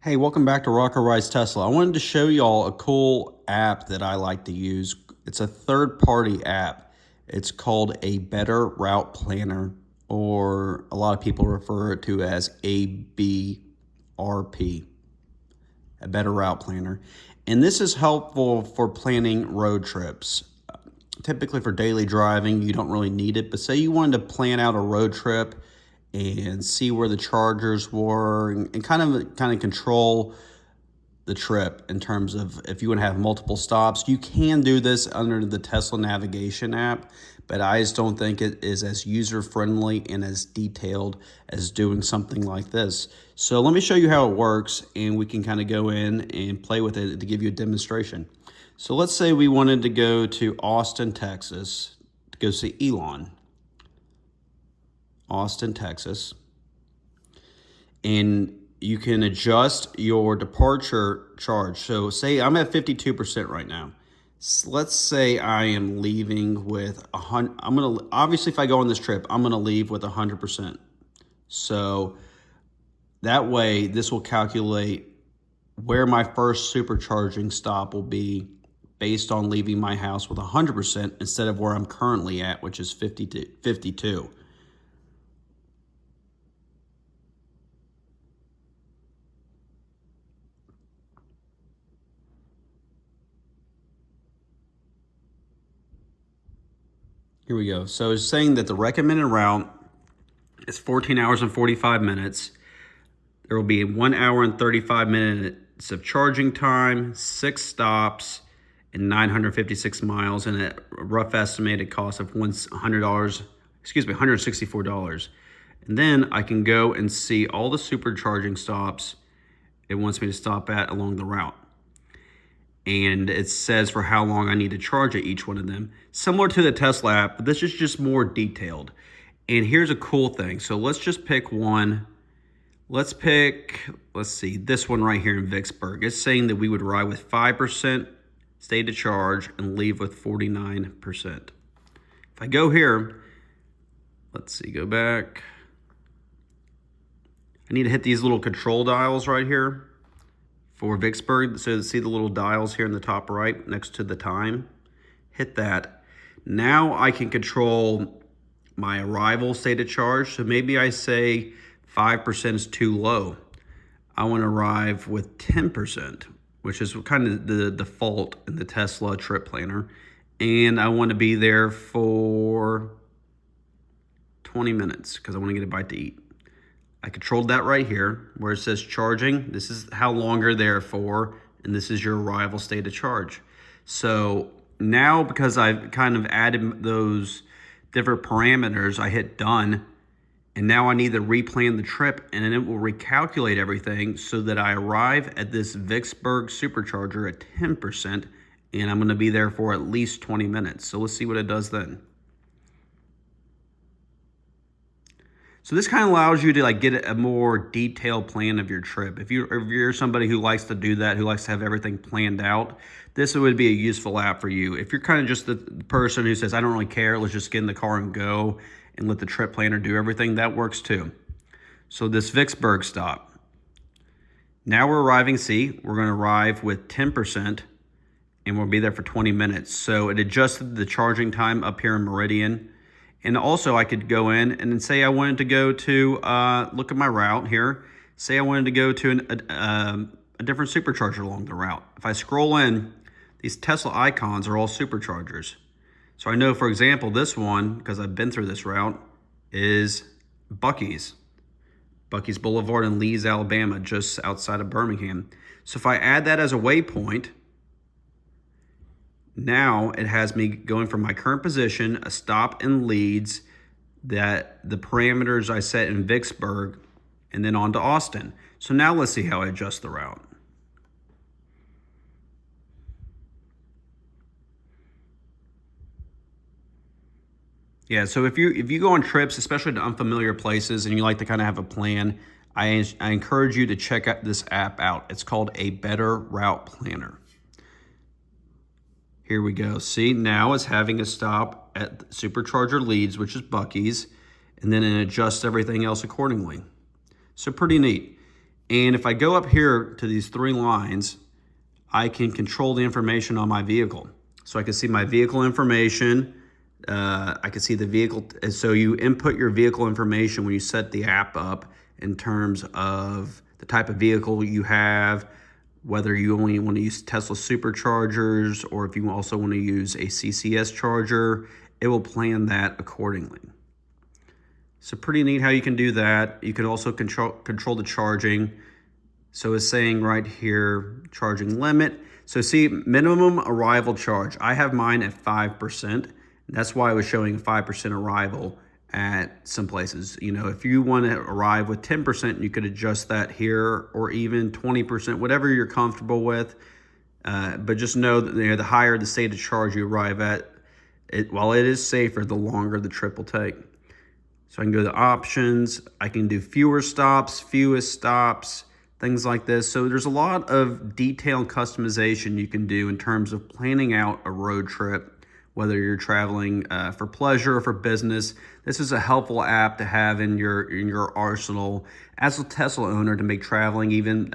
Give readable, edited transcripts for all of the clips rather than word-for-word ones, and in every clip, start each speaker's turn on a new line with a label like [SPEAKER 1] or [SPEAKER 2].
[SPEAKER 1] Hey, welcome back to Rocker Rides Tesla. I wanted to show y'all a cool app that I like to use. It's a third-party app. It's called a Better Route Planner, or a lot of people refer it to as ABRP, a Better Route Planner. And this is helpful for planning road trips. Typically for daily driving, you don't really need it, but say you wanted to plan out a road trip and see where the chargers were and kind of control the trip in terms of if you want to have multiple stops. You can do this under the Tesla navigation app, but I just don't think it is as user-friendly and as detailed as doing something like this. So let me show you how it works, and we can kind of go in and play with it to give you a demonstration. So let's say we wanted to go to Austin, Texas, to go see Elon. Austin, Texas. And you can adjust your departure charge. So say I'm at 52% right now. So let's say I am leaving with obviously if I go on this trip, I'm gonna leave with 100%. So that way this will calculate where my first supercharging stop will be based on leaving my house with 100% instead of where I'm currently at, which is 52. Here we go. So it's saying that the recommended route is 14 hours and 45 minutes. There will be 1 hour and 35 minutes of charging time, 6 stops, and 956 miles, and a rough estimated cost of $164. And then I can go and see all the supercharging stops it wants me to stop at along the route. And it says for how long I need to charge at each one of them. Similar to the Tesla app, but this is just more detailed. And here's a cool thing. So let's just pick one. Let's see, this one right here in Vicksburg. It's saying that we would ride with 5% state of charge and leave with 49%. If I go here, let's see, go back. I need to hit these little control dials right here for Vicksburg. So see the little dials here in the top right next to the time. Hit that. Now I can control my arrival state of charge. So maybe I say 5% is too low. I want to arrive with 10%, which is kind of the default in the Tesla trip planner. And I want to be there for 20 minutes because I want to get a bite to eat. I controlled that right here where it says charging. This is how long you're there for, and this is your arrival state of charge. So now, because I've kind of added those different parameters, I hit done, and now I need to replan the trip, and then it will recalculate everything so that I arrive at this Vicksburg supercharger at 10%, and I'm going to be there for at least 20 minutes. So let's see what it does then. So this kind of allows you to get a more detailed plan of your trip. If you're somebody who likes to do that, who likes to have everything planned out, this would be a useful app for you. If you're kind of just the person who says, I don't really care, let's just get in the car and go and let the trip planner do everything, that works too. So this Vicksburg stop. Now we're arriving, see, we're gonna arrive with 10% and we'll be there for 20 minutes. So it adjusted the charging time up here in Meridian. And also I could go in and say I wanted to go to, look at my route here. Say I wanted to go to a different supercharger along the route. If I scroll in, these Tesla icons are all superchargers. So I know, for example, this one, because I've been through this route, is Buc-ee's. Buc-ee's Boulevard in Leeds, Alabama, just outside of Birmingham. So if I add that as a waypoint, now it has me going from my current position, a stop in Leeds, that the parameters I set in Vicksburg, and then on to Austin. So now let's see how I adjust the route. Yeah, so if you go on trips, especially to unfamiliar places, and you like to kind of have a plan, I encourage you to check out this app out. It's called a Better Route Planner. Here we go. See, now it's having a stop at Supercharger Leeds, which is Buc-ee's, and then it adjusts everything else accordingly. So pretty neat. And if I go up here to these 3 lines, I can control the information on my vehicle. So I can see my vehicle information. I can see the vehicle. So you input your vehicle information when you set the app up in terms of the type of vehicle you have, whether you only want to use Tesla superchargers or if you also want to use a CCS charger. It will plan that accordingly. So pretty neat how you can do that. You can also control the charging. So it's saying right here, charging limit. So see, minimum arrival charge. I have mine at 5%. That's why I was showing 5% arrival at some places. You know, if you want to arrive with 10%, you could adjust that here, or even 20%, whatever you're comfortable with. But just know that the higher the state of charge you arrive at, while it is safer, the longer the trip will take. So I can go to options. I can do fewer stops, fewest stops, things like this. So there's a lot of detailed customization you can do in terms of planning out a road trip, whether you're traveling for pleasure or for business. This is a helpful app to have in your arsenal as a Tesla owner to make traveling even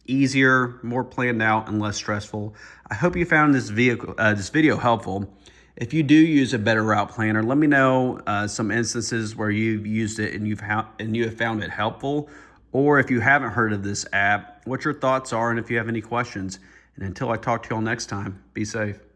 [SPEAKER 1] easier, more planned out, and less stressful. I hope you found this video helpful. If you do use a better route planner, let me know some instances where you've used it and you have found it helpful. Or if you haven't heard of this app, what your thoughts are and if you have any questions. And until I talk to you all next time, be safe.